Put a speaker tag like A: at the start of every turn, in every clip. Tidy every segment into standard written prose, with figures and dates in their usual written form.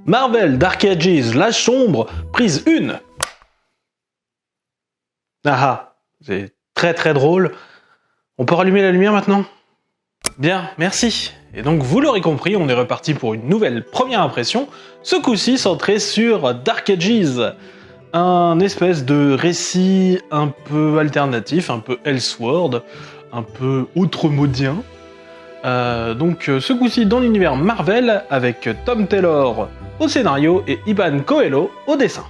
A: Marvel Dark Ages, l'âge sombre, prise 1. Ah, c'est très drôle. On peut rallumer la lumière maintenant ? Bien, merci. Et donc vous l'aurez compris, on est reparti pour une nouvelle première impression, ce coup-ci centré sur Dark Ages, un espèce de récit un peu alternatif, un peu Elseworld, un peu outre-modien. Donc ce coup-ci dans l'univers Marvel, avec Tom Taylor au scénario et Iban Coelho au dessin.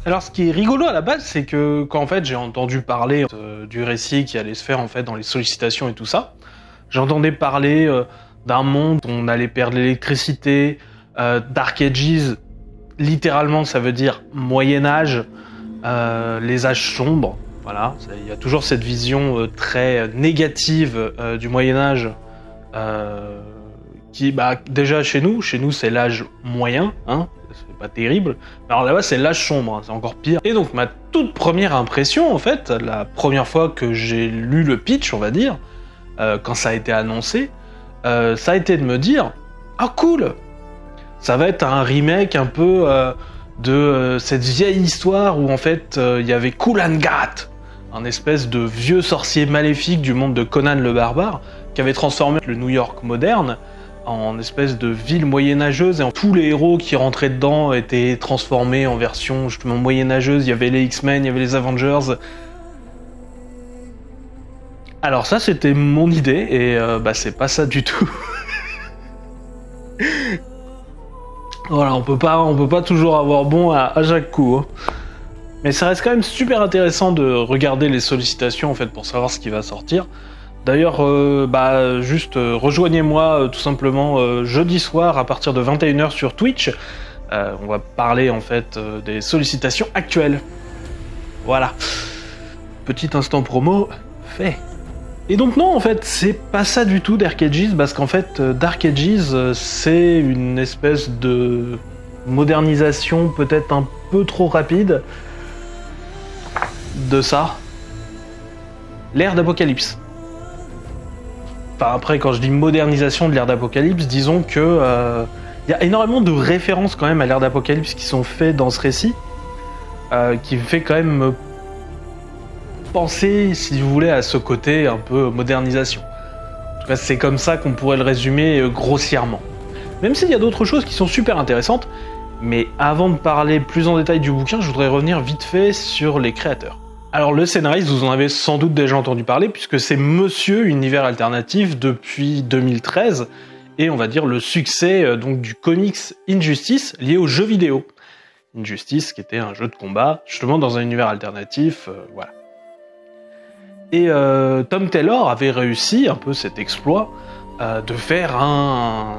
A: Alors ce qui est rigolo à la base, c'est que quand en fait j'ai entendu parler du récit qui allait se faire en fait dans les sollicitations et tout ça, j'entendais parler d'un monde où on allait perdre l'électricité, Dark Ages, littéralement ça veut dire Moyen-Âge, les âges sombres, voilà, il y a toujours cette vision très négative du Moyen-Âge qui, déjà chez nous c'est l'âge moyen, hein, c'est pas terrible. Alors là-bas, c'est l'âge sombre, hein, c'est encore pire. Et donc, ma toute première impression, en fait, la première fois que j'ai lu le pitch, on va dire, quand ça a été annoncé, ça a été de me dire « Ah, cool ! Ça va être un remake un peu de cette vieille histoire où, en fait, il y avait Kulangat, un espèce de vieux sorcier maléfique du monde de Conan le Barbare, qui avait transformé le New York moderne en espèce de ville moyenâgeuse, et tous les héros qui rentraient dedans étaient transformés en version justement moyenâgeuse. Il y avait les X-Men, il y avait les Avengers. Alors ça, c'était mon idée, et c'est pas ça du tout. Voilà, on peut pas toujours avoir bon à chaque coup, hein. Mais ça reste quand même super intéressant de regarder les sollicitations en fait pour savoir ce qui va sortir. D'ailleurs, rejoignez-moi tout simplement jeudi soir à partir de 21h sur Twitch. On va parler en fait des sollicitations actuelles. Voilà. Petit instant promo fait. Et donc non, en fait, c'est pas ça du tout Dark Ages, parce qu'en fait, Dark Ages, c'est une espèce de modernisation peut-être un peu trop rapide de ça. L'ère d'Apocalypse. Enfin, après, quand je dis modernisation de l'ère d'Apocalypse, disons que y a énormément de références quand même à l'ère d'Apocalypse qui sont faites dans ce récit, qui me fait quand même me penser, si vous voulez, à ce côté un peu modernisation. En tout cas, c'est comme ça qu'on pourrait le résumer grossièrement. Même s'il y a d'autres choses qui sont super intéressantes, mais avant de parler plus en détail du bouquin, je voudrais revenir vite fait sur les créateurs. Alors le scénariste, vous en avez sans doute déjà entendu parler, puisque c'est Monsieur Univers Alternatif depuis 2013, et on va dire le succès donc du comics Injustice lié aux jeux vidéo. Injustice qui était un jeu de combat, justement dans un univers alternatif, voilà. Et Tom Taylor avait réussi un peu cet exploit de faire un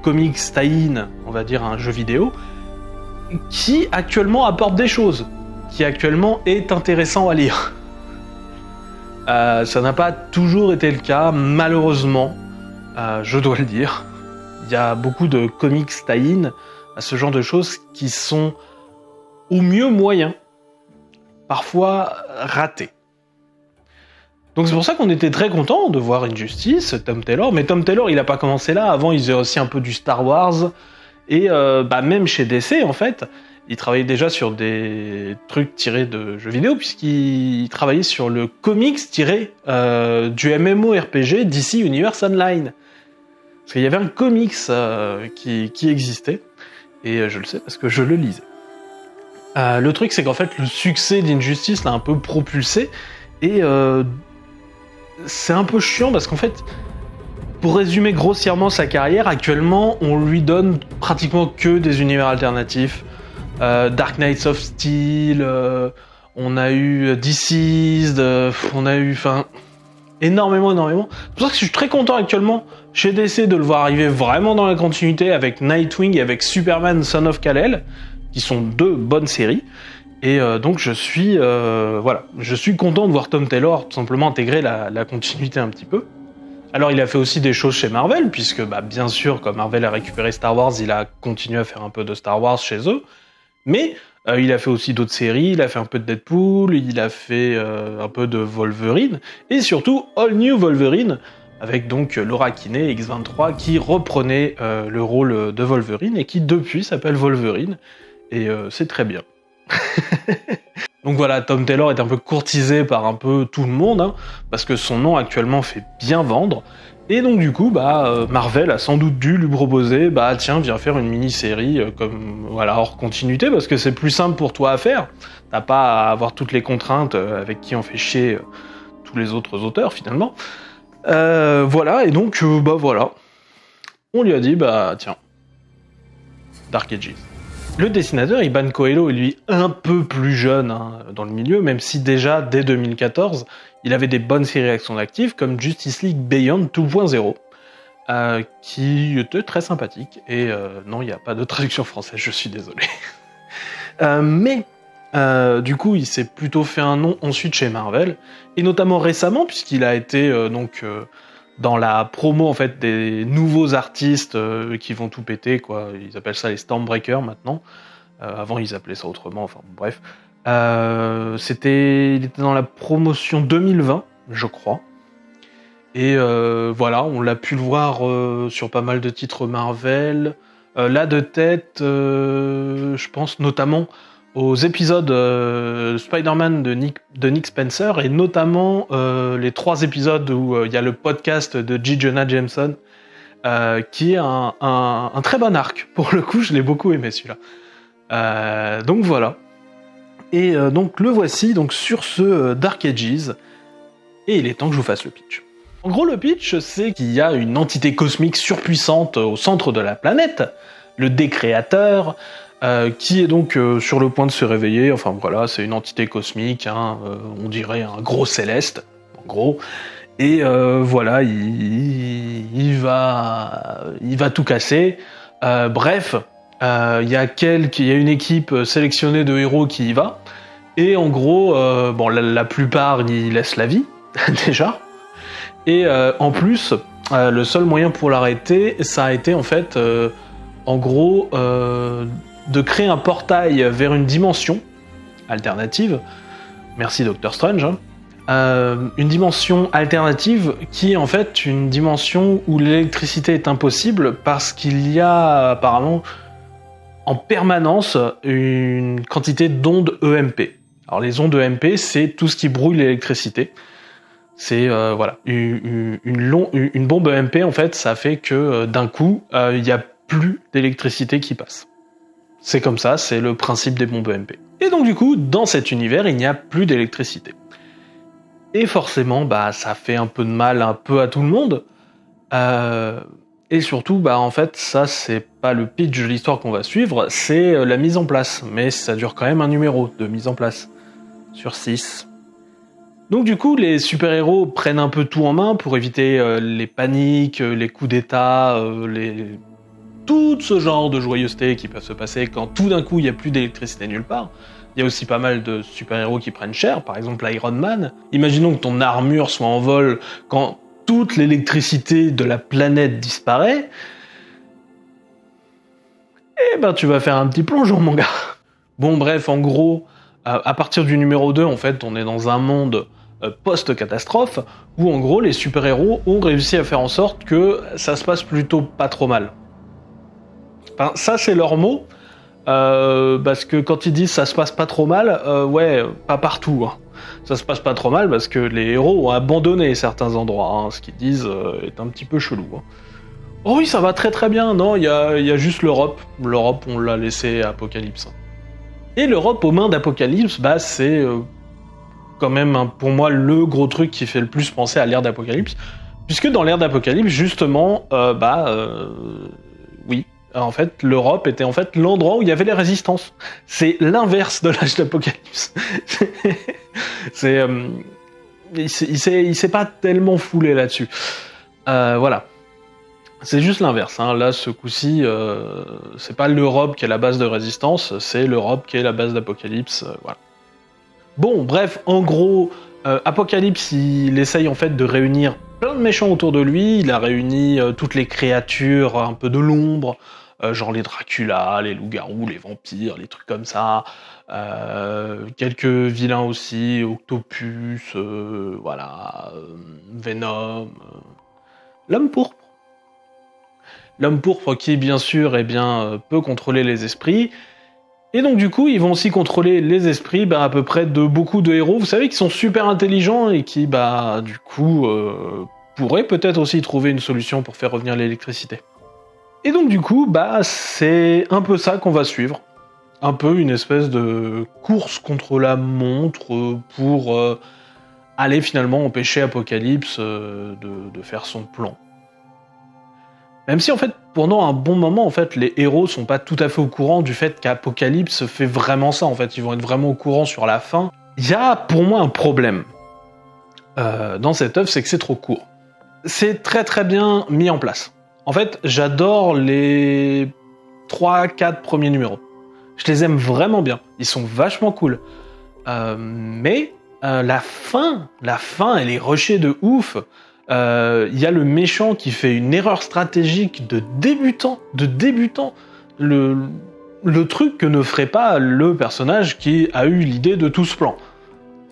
A: comics tie-in, on va dire un jeu vidéo, qui actuellement apporte des choses, qui actuellement est intéressant à lire. Ça n'a pas toujours été le cas, malheureusement, je dois le dire. Il y a beaucoup de comics tie-in à ce genre de choses qui sont au mieux moyens, parfois ratés. Donc c'est pour ça qu'on était très contents de voir Injustice, Tom Taylor, mais Tom Taylor il a pas commencé là, avant il faisait aussi un peu du Star Wars, et même chez DC en fait, il travaillait déjà sur des trucs tirés de jeux vidéo, puisqu'il travaillait sur le comics tiré du MMORPG DC Universe Online. Parce qu'il y avait un comics qui existait, et je le sais parce que je le lisais. Le truc c'est qu'en fait le succès d'Injustice l'a un peu propulsé, et c'est un peu chiant parce qu'en fait, pour résumer grossièrement sa carrière, actuellement on lui donne pratiquement que des univers alternatifs. Dark Knights of Steel, on a eu Deceased, on a eu énormément. C'est pour ça que je suis très content actuellement chez DC de le voir arriver vraiment dans la continuité avec Nightwing et avec Superman Son of Kal-El, qui sont 2 bonnes séries. Et donc je suis content de voir Tom Taylor tout simplement intégrer la continuité un petit peu. Alors il a fait aussi des choses chez Marvel, puisque bien sûr, comme Marvel a récupéré Star Wars, il a continué à faire un peu de Star Wars chez eux, mais il a fait aussi d'autres séries, il a fait un peu de Deadpool, il a fait un peu de Wolverine, et surtout All New Wolverine, avec donc Laura Kinney, X-23, qui reprenait le rôle de Wolverine, et qui depuis s'appelle Wolverine, et c'est très bien. Donc voilà, Tom Taylor est un peu courtisé par un peu tout le monde, hein, parce que son nom actuellement fait bien vendre, et donc du coup, Marvel a sans doute dû lui proposer, tiens, viens faire une mini-série hors continuité, parce que c'est plus simple pour toi à faire, t'as pas à avoir toutes les contraintes avec qui on fait chier tous les autres auteurs finalement. Et donc, voilà, on lui a dit, tiens, Dark Ages. Le dessinateur Iban Coelho est lui un peu plus jeune dans le milieu, même si déjà dès 2014 il avait des bonnes séries à son actif comme Justice League Beyond 2.0 qui était très sympathique et non, il n'y a pas de traduction française, je suis désolé. Mais du coup il s'est plutôt fait un nom ensuite chez Marvel et notamment récemment puisqu'il a été dans la promo en fait des nouveaux artistes qui vont tout péter, quoi. Ils appellent ça les Stormbreakers maintenant. Avant ils appelaient ça autrement, enfin bref. Il était dans la promotion 2020, je crois. Et on l'a pu le voir sur pas mal de titres Marvel. Là de tête, je pense notamment aux épisodes Spider-Man de Nick Spencer, et notamment les 3 épisodes où il y a le podcast de J. Jonah Jameson, qui est un très bon arc. Pour le coup, je l'ai beaucoup aimé celui-là. Donc voilà. Et donc le voici donc sur ce Dark Ages, et il est temps que je vous fasse le pitch. En gros, le pitch, c'est qu'il y a une entité cosmique surpuissante au centre de la planète, le Décréateur, qui est donc sur le point de se réveiller. Enfin voilà, c'est une entité cosmique, on dirait un gros céleste, en gros. Et il va tout casser. Bref, il y a une équipe sélectionnée de héros qui y va. Et en gros, la plupart y laissent la vie, déjà. Et en plus, le seul moyen pour l'arrêter, ça a été en fait, de créer un portail vers une dimension alternative. Merci Doctor Strange. Une dimension alternative qui est en fait une dimension où l'électricité est impossible parce qu'il y a apparemment en permanence une quantité d'ondes EMP. Alors les ondes EMP, c'est tout ce qui brouille l'électricité. C'est une bombe EMP en fait, ça fait que d'un coup, il n'y a plus d'électricité qui passe. C'est comme ça, c'est le principe des bombes EMP. Et donc du coup, dans cet univers, il n'y a plus d'électricité. Et forcément, ça fait un peu de mal un peu à tout le monde. Et surtout, en fait, ça, c'est pas le pitch de l'histoire qu'on va suivre, c'est la mise en place. Mais ça dure quand même un numéro de mise en place. Sur 6. Donc du coup, les super-héros prennent un peu tout en main pour éviter les paniques, les coups d'état, tout ce genre de joyeuseté qui peuvent se passer quand tout d'un coup il n'y a plus d'électricité nulle part. Il y a aussi pas mal de super-héros qui prennent cher, par exemple Iron Man. Imaginons que ton armure soit en vol quand toute l'électricité de la planète disparaît. Et tu vas faire un petit plongeon, mon gars. Bon bref, en gros, à partir du numéro 2, en fait, on est dans un monde post-catastrophe, où en gros les super-héros ont réussi à faire en sorte que ça se passe plutôt pas trop mal. Enfin, ça c'est leur mot, parce que quand ils disent ça se passe pas trop mal, pas partout. Ça se passe pas trop mal parce que les héros ont abandonné certains endroits, ce qu'ils disent est un petit peu chelou. Oh oui, ça va très très bien, non, il y a juste l'Europe. L'Europe, on l'a laissé à Apocalypse. Et l'Europe aux mains d'Apocalypse, c'est quand même pour moi le gros truc qui fait le plus penser à l'ère d'Apocalypse, puisque dans l'ère d'Apocalypse, justement, oui, en fait, l'Europe était en fait l'endroit où il y avait les résistances. C'est l'inverse de l'âge d'Apocalypse. il s'est pas tellement foulé là-dessus. Voilà. C'est juste l'inverse, hein. Là, ce coup-ci, c'est pas l'Europe qui est la base de Résistance, c'est l'Europe qui est la base d'Apocalypse, voilà. Bon, bref, en gros, Apocalypse, il essaye en fait de réunir plein de méchants autour de lui, il a réuni toutes les créatures un peu de l'ombre, genre les Dracula, les loups-garous, les vampires, les trucs comme ça, quelques vilains aussi, Octopus, voilà, Venom, l'homme pourpre. L'homme pourpre qui, bien sûr, peut contrôler les esprits. Et donc, du coup, ils vont aussi contrôler les esprits à peu près de beaucoup de héros, vous savez, qui sont super intelligents et qui, du coup, pourraient peut-être aussi trouver une solution pour faire revenir l'électricité. Et donc, du coup, c'est un peu ça qu'on va suivre. Un peu une espèce de course contre la montre pour aller finalement empêcher Apocalypse de faire son plan. Même si, en fait, pendant un bon moment, en fait, les héros sont pas tout à fait au courant du fait qu'Apocalypse fait vraiment ça, en fait. Ils vont être vraiment au courant sur la fin. Il y a, pour moi, un problème dans cette œuvre, c'est que c'est trop court. C'est très très bien mis en place. En fait, j'adore les 3-4 premiers numéros. Je les aime vraiment bien. Ils sont vachement cool. Mais la fin, elle est rushée de ouf. Il y a le méchant qui fait une erreur stratégique de débutant, le truc que ne ferait pas le personnage qui a eu l'idée de tout ce plan.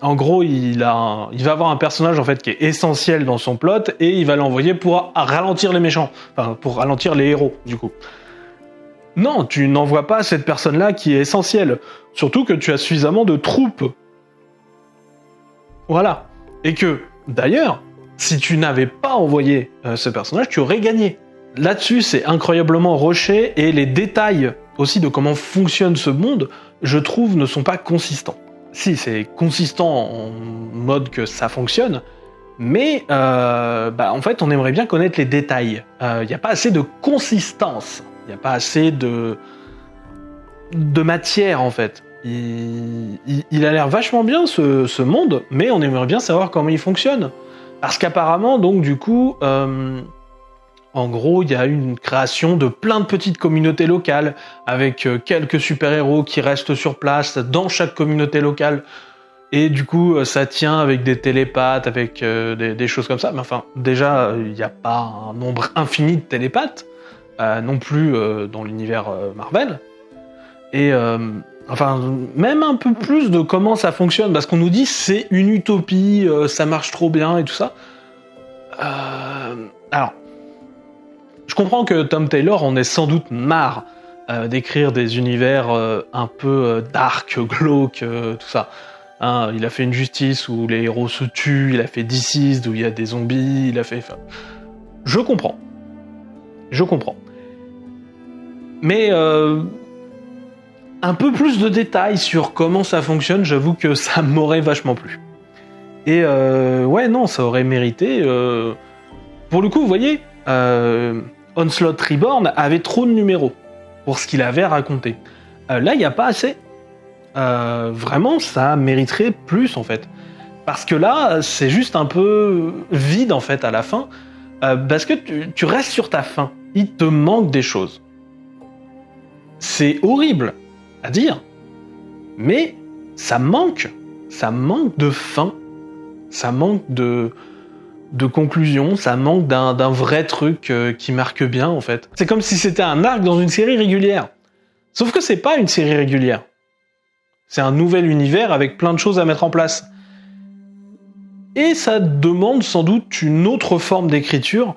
A: En gros, il va avoir un personnage en fait qui est essentiel dans son plot et il va l'envoyer pour ralentir les méchants, enfin pour ralentir les héros du coup. Non, tu n'envoies pas cette personne-là qui est essentielle, surtout que tu as suffisamment de troupes. Voilà. Et que, d'ailleurs, si tu n'avais pas envoyé ce personnage, tu aurais gagné. Là-dessus, c'est incroyablement rushé, et les détails aussi de comment fonctionne ce monde, je trouve, ne sont pas consistants. Si, c'est consistant en mode que ça fonctionne, mais en fait, on aimerait bien connaître les détails. Il n'y a pas assez de consistance, il n'y a pas assez de matière, en fait. Il a l'air vachement bien, ce monde, mais on aimerait bien savoir comment il fonctionne. Parce qu'apparemment, donc du coup, en gros, il y a une création de plein de petites communautés locales, avec quelques super-héros qui restent sur place dans chaque communauté locale. Et du coup, ça tient avec des télépathes, avec des choses comme ça. Mais enfin, déjà, il n'y a pas un nombre infini de télépathes, non plus dans l'univers Marvel. Et... enfin, même un peu plus de comment ça fonctionne, parce qu'on nous dit c'est une utopie, ça marche trop bien et tout ça. Alors, je comprends que Tom Taylor en ait sans doute marre d'écrire des univers un peu dark, glauque, tout ça. Hein, il a fait une Justice où les héros se tuent, il a fait Deceased où il y a des zombies, il a fait... Enfin, je comprends. Mais... un peu plus de détails sur comment ça fonctionne, j'avoue que ça m'aurait vachement plu. Et ouais, non, ça aurait mérité... Pour le coup, vous voyez, Onslaught Reborn avait trop de numéros pour ce qu'il avait raconté. Là, il n'y a pas assez. Vraiment, ça mériterait plus, en fait. Parce que là, c'est juste un peu vide, en fait, à la fin. Parce que tu restes sur ta faim. Il te manque des choses. C'est horrible à dire, mais ça manque de fin, ça manque de conclusion, ça manque d'un vrai truc qui marque bien en fait. C'est comme si c'était un arc dans une série régulière, sauf que c'est pas une série régulière, c'est un nouvel univers avec plein de choses à mettre en place. Et ça demande sans doute une autre forme d'écriture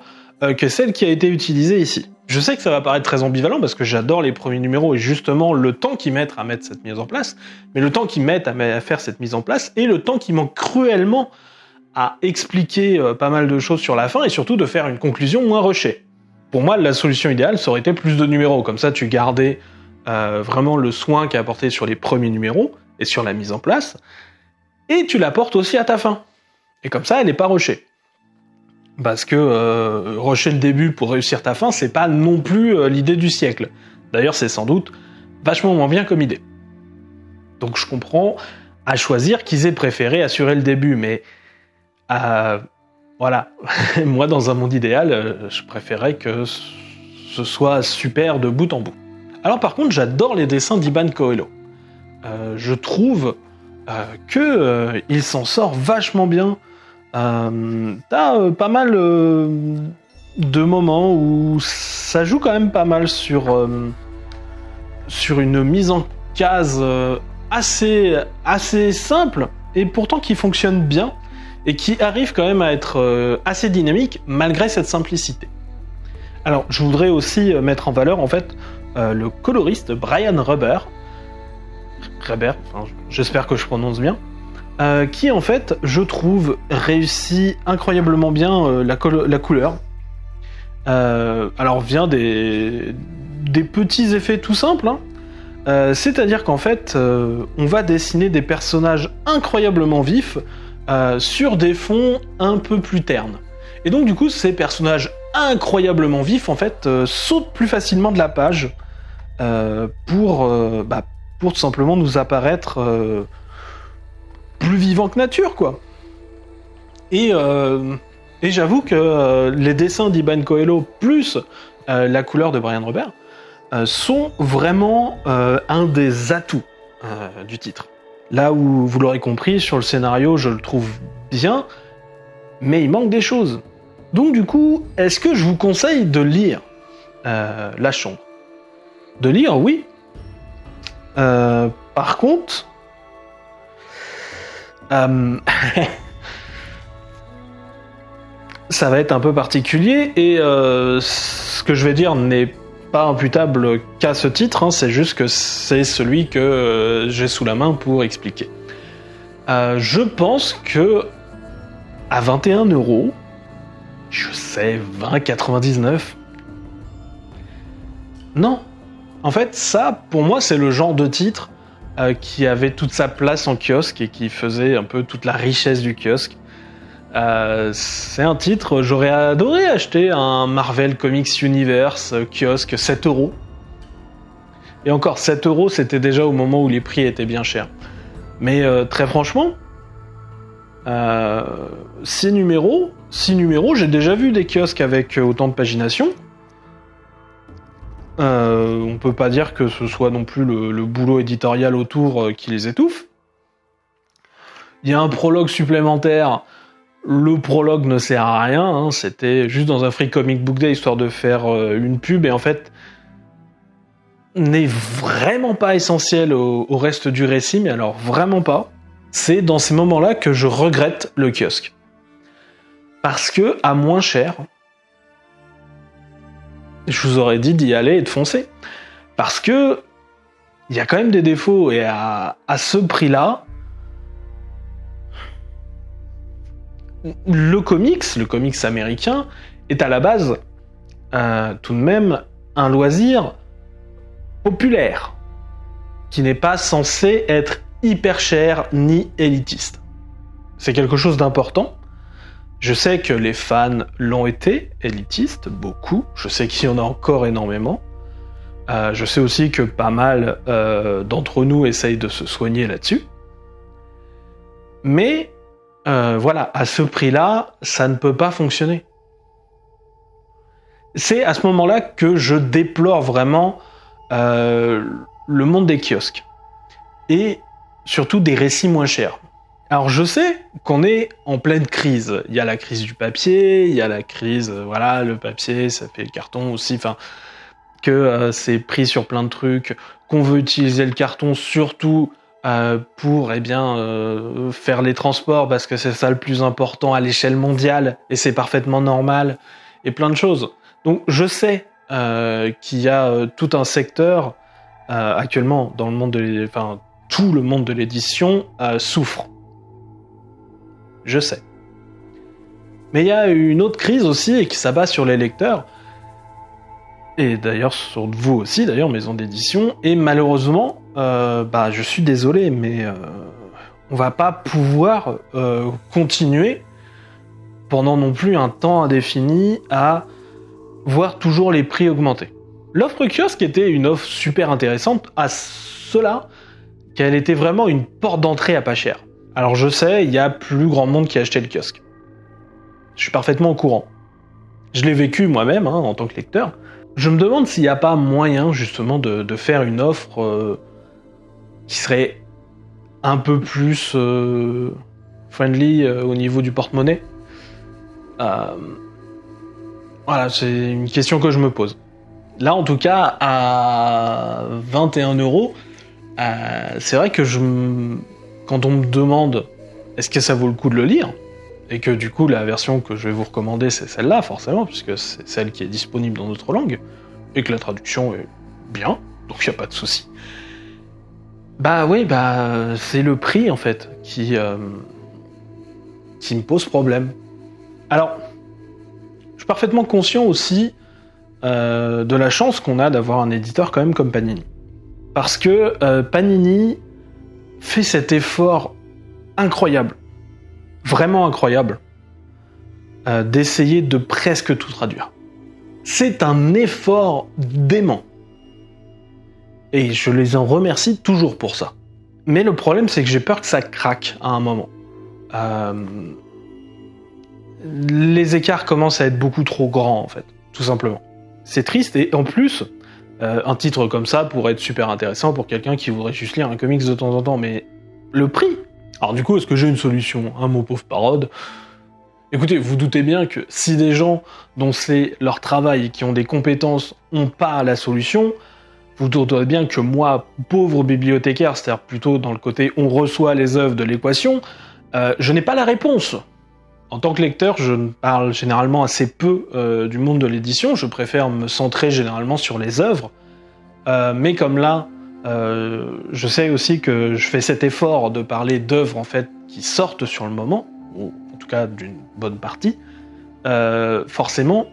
A: que celle qui a été utilisée ici. Je sais que ça va paraître très ambivalent parce que j'adore les premiers numéros et justement le temps qu'ils mettent à mettre cette mise en place, mais le temps qu'ils mettent à faire cette mise en place et le temps qui manque cruellement à expliquer pas mal de choses sur la fin et surtout de faire une conclusion moins rushée. Pour moi, la solution idéale, ça aurait été plus de numéros, comme ça tu gardais vraiment le soin qui est apporté sur les premiers numéros et sur la mise en place, et tu l'apportes aussi à ta fin. Et comme ça, elle n'est pas rushée. Parce que rusher le début pour réussir ta fin, c'est pas non plus l'idée du siècle. D'ailleurs, c'est sans doute vachement moins bien comme idée. Donc je comprends à choisir qu'ils aient préféré assurer le début, mais Voilà, moi dans un monde idéal, je préférais que ce soit super de bout en bout. Alors par contre, j'adore les dessins d'Iban Coelho. Je trouve qu'il s'en sort vachement bien. T'as pas mal de moments où ça joue quand même pas mal sur une mise en case assez simple, et pourtant qui fonctionne bien, et qui arrive quand même à être assez dynamique malgré cette simplicité. Alors, je voudrais aussi mettre en valeur, en fait, le coloriste Brian Reber, j'espère que je prononce bien, qui, en fait, je trouve, réussit incroyablement bien la couleur. Alors, vient des petits effets tout simples, hein. C'est-à-dire qu'en fait, on va dessiner des personnages incroyablement vifs sur des fonds un peu plus ternes. Et donc, du coup, ces personnages incroyablement vifs, en fait, sautent plus facilement de la page pour tout simplement nous apparaître plus vivants que nature, quoi. Et j'avoue que les dessins d'Iban Coelho plus la couleur de Brian Reber sont vraiment un des atouts du titre. Là où, vous l'aurez compris, sur le scénario, je le trouve bien, mais il manque des choses. Donc du coup, est-ce que je vous conseille de lire La Chambre ? De lire, oui. Par contre... ça va être un peu particulier, et ce que je vais dire n'est pas imputable qu'à ce titre, hein, c'est juste que c'est celui que j'ai sous la main pour expliquer. Je pense que à 21€, je sais, 20,99, non. En fait, ça, pour moi, c'est le genre de titre qui avait toute sa place en kiosque et qui faisait un peu toute la richesse du kiosque. C'est un titre, j'aurais adoré acheter un Marvel Comics Universe kiosque 7€. Et encore, 7€, c'était déjà au moment où les prix étaient bien chers. Mais très franchement, 6 numéros, j'ai déjà vu des kiosques avec autant de pagination. On peut pas dire que ce soit non plus le boulot éditorial autour qui les étouffe. Il y a un prologue supplémentaire. Le prologue ne sert à rien, hein, c'était juste dans un Free Comic Book Day histoire de faire une pub, et en fait n'est vraiment pas essentiel au reste du récit, mais alors vraiment pas. C'est dans ces moments-là que je regrette le kiosque. Parce que, à moins cher, je vous aurais dit d'y aller et de foncer. Parce que il y a quand même des défauts, et à ce prix-là, le comics américain est à la base tout de même un loisir populaire, qui n'est pas censé être hyper cher ni élitiste. C'est quelque chose d'important. Je sais que les fans l'ont été, élitistes, beaucoup. Je sais qu'il y en a encore énormément. Je sais aussi que pas mal d'entre nous essayent de se soigner là-dessus. Mais voilà, à ce prix-là, ça ne peut pas fonctionner. C'est à ce moment-là que je déplore vraiment le monde des kiosques. Et surtout des récits moins chers. Alors je sais qu'on est en pleine crise. Il y a la crise du papier, il y a la crise, voilà, le papier, ça fait le carton aussi, enfin, que c'est pris sur plein de trucs, qu'on veut utiliser le carton surtout pour faire les transports, parce que c'est ça le plus important à l'échelle mondiale, et c'est parfaitement normal, et plein de choses. Donc je sais qu'il y a tout un secteur actuellement dans le monde tout le monde de l'édition souffre. Je sais. Mais il y a une autre crise aussi, et qui s'abat sur les lecteurs, et d'ailleurs sur vous aussi, d'ailleurs, maison d'édition, et malheureusement, je suis désolé, mais on va pas pouvoir continuer pendant non plus un temps indéfini à voir toujours les prix augmenter. L'offre kiosque était une offre super intéressante à cela qu'elle était vraiment une porte d'entrée à pas cher. Alors je sais, il y a plus grand monde qui a acheté le kiosque. Je suis parfaitement au courant. Je l'ai vécu moi-même, en tant que lecteur. Je me demande s'il n'y a pas moyen, justement, de faire une offre qui serait un peu plus friendly au niveau du porte-monnaie. Voilà, c'est une question que je me pose. Là, en tout cas, à 21€, c'est vrai que quand on me demande est-ce que ça vaut le coup de le lire, et que du coup la version que je vais vous recommander c'est celle-là forcément, puisque c'est celle qui est disponible dans notre langue, et que la traduction est bien, donc il n'y a pas de souci. Bah oui, c'est le prix en fait qui me pose problème. Alors, je suis parfaitement conscient aussi de la chance qu'on a d'avoir un éditeur quand même comme Panini. Parce que Panini fait cet effort incroyable, vraiment incroyable, d'essayer de presque tout traduire. C'est un effort dément. Et je les en remercie toujours pour ça. Mais le problème, c'est que j'ai peur que ça craque à un moment. Les écarts commencent à être beaucoup trop grands, en fait, tout simplement. C'est triste, et en plus, un titre comme ça pourrait être super intéressant pour quelqu'un qui voudrait juste lire un comics de temps en temps, mais le prix. Alors du coup, est-ce que j'ai une solution, mon pauvre parode? Écoutez, vous doutez bien que si des gens dont c'est leur travail et qui ont des compétences n'ont pas la solution, vous doutez bien que moi, pauvre bibliothécaire, c'est-à-dire plutôt dans le côté on reçoit les œuvres de l'équation, je n'ai pas la réponse. En tant que lecteur, je parle généralement assez peu du monde de l'édition, je préfère me centrer généralement sur les œuvres, mais comme là, je sais aussi que je fais cet effort de parler d'œuvres en fait qui sortent sur le moment, ou en tout cas d'une bonne partie, forcément,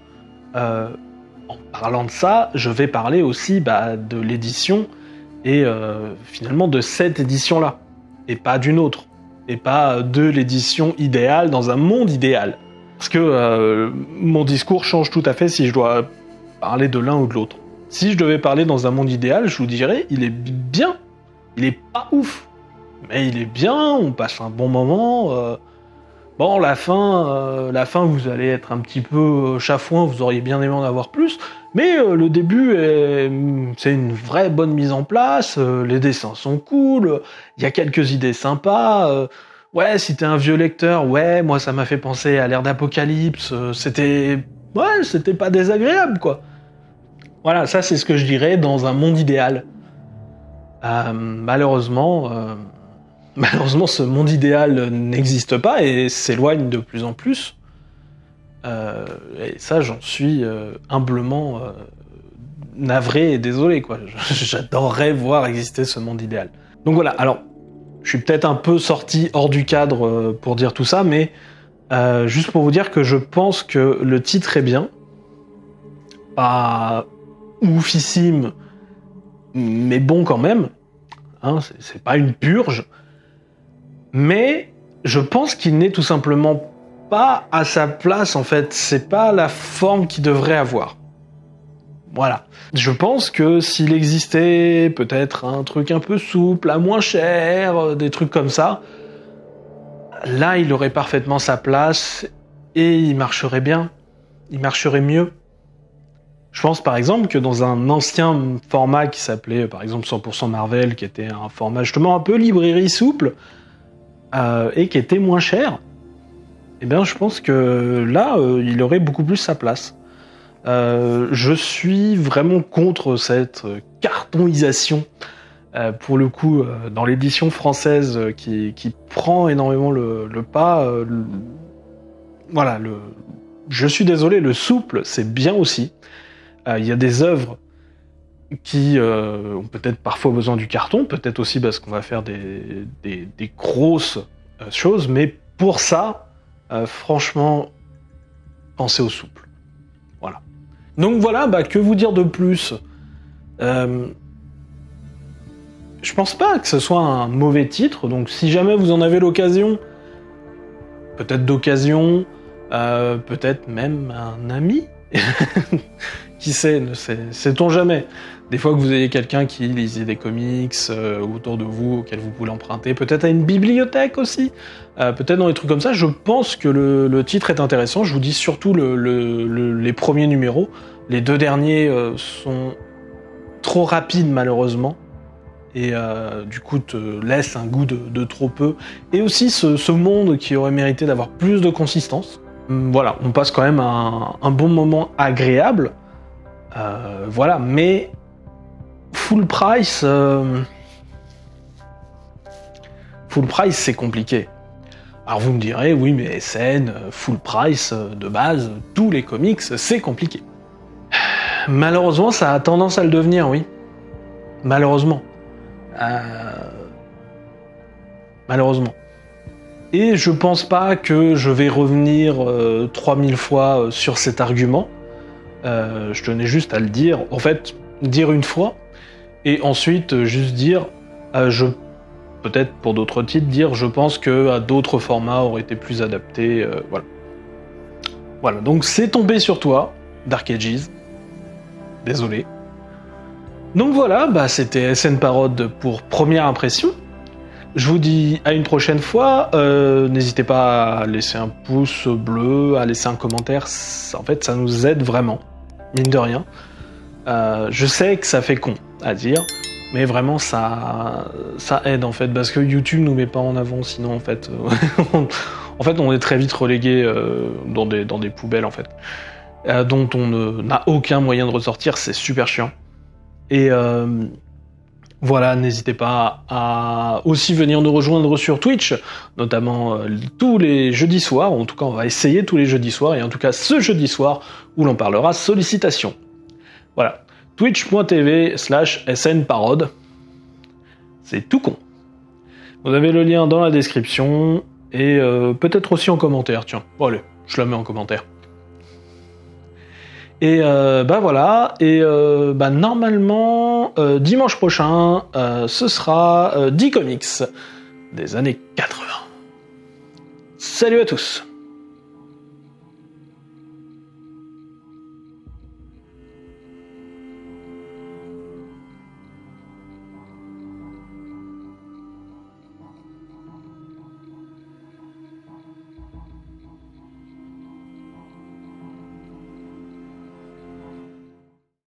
A: en parlant de ça, je vais parler aussi de l'édition et finalement de cette édition-là, et pas d'une autre, et pas de l'édition idéale dans un monde idéal. Parce que mon discours change tout à fait si je dois parler de l'un ou de l'autre. Si je devais parler dans un monde idéal, je vous dirais, il est bien, il est pas ouf, mais il est bien, on passe un bon moment. Bon, la fin, vous allez être un petit peu chafouin, vous auriez bien aimé en avoir plus, mais le début, c'est une vraie bonne mise en place, les dessins sont cool, il y a quelques idées sympas, ouais, si t'es un vieux lecteur, ouais, moi ça m'a fait penser à l'ère d'Apocalypse, c'était pas désagréable, quoi. Voilà, ça c'est ce que je dirais dans un monde idéal. Malheureusement, ce monde idéal n'existe pas et s'éloigne de plus en plus. Et ça, j'en suis humblement navré et désolé, quoi. J'adorerais voir exister ce monde idéal. Donc voilà, alors, je suis peut-être un peu sorti hors du cadre pour dire tout ça, mais juste pour vous dire que je pense que le titre est bien. Pas oufissime, mais bon quand même. C'est pas une purge. Mais je pense qu'il n'est tout simplement pas à sa place, en fait. C'est pas la forme qu'il devrait avoir. Voilà. Je pense que s'il existait peut-être un truc un peu souple, à moins cher, des trucs comme ça, là, il aurait parfaitement sa place et il marcherait bien. Il marcherait mieux. Je pense par exemple que dans un ancien format qui s'appelait par exemple 100% Marvel, qui était un format justement un peu librairie souple, et qui était moins cher, eh bien je pense que là, il aurait beaucoup plus sa place. Je suis vraiment contre cette cartonisation, pour le coup, dans l'édition française qui prend énormément le pas. Voilà, je suis désolé, le souple, c'est bien aussi. Il y a des œuvres qui ont peut-être parfois besoin du carton, peut-être aussi parce qu'on va faire des grosses choses, mais pour ça, franchement, pensez au souple. Voilà. Donc voilà, que vous dire de plus ? Je pense pas que ce soit un mauvais titre, donc si jamais vous en avez l'occasion, peut-être d'occasion, peut-être même un ami qui sait, sait-on jamais. Des fois que vous ayez quelqu'un qui lisait des comics autour de vous, auquel vous pouvez l'emprunter, peut-être à une bibliothèque aussi, peut-être dans des trucs comme ça, je pense que le titre est intéressant. Je vous dis surtout les premiers numéros. Les 2 derniers sont trop rapides malheureusement, et du coup te laissent un goût de trop peu. Et aussi ce monde qui aurait mérité d'avoir plus de consistance. Voilà, on passe quand même un bon moment agréable. Voilà, mais full price, c'est compliqué. Alors vous me direz, oui mais SN, full price, de base, tous les comics, c'est compliqué. Malheureusement, ça a tendance à le devenir, oui. Malheureusement. Malheureusement. Et je pense pas que je vais revenir 3000 fois sur cet argument. Je tenais juste à le dire. En fait, dire une fois, et ensuite juste dire, peut-être pour d'autres titres, dire je pense que d'autres formats auraient été plus adaptés. Voilà. Voilà, donc c'est tombé sur toi, Dark Ages. Désolé. Donc voilà, c'était SN Parod pour Première Impression. Je vous dis à une prochaine fois. N'hésitez pas à laisser un pouce bleu, à laisser un commentaire. En fait, ça nous aide vraiment, mine de rien. Je sais que ça fait con à dire, mais vraiment ça aide en fait, parce que YouTube nous met pas en avant, sinon en fait, on est très vite relégué dans des poubelles en fait, dont on n'a aucun moyen de ressortir. C'est super chiant. Et voilà, n'hésitez pas à aussi venir nous rejoindre sur Twitch, notamment tous les jeudis soirs. En tout cas, on va essayer tous les jeudis soirs, et en tout cas ce jeudi soir où l'on parlera sollicitation. Voilà, twitch.tv/snparod. C'est tout con. Vous avez le lien dans la description, et peut-être aussi en commentaire, tiens. Bon allez, je la mets en commentaire. Et voilà, et normalement, dimanche prochain, ce sera 10 comics des années 80. Salut à tous!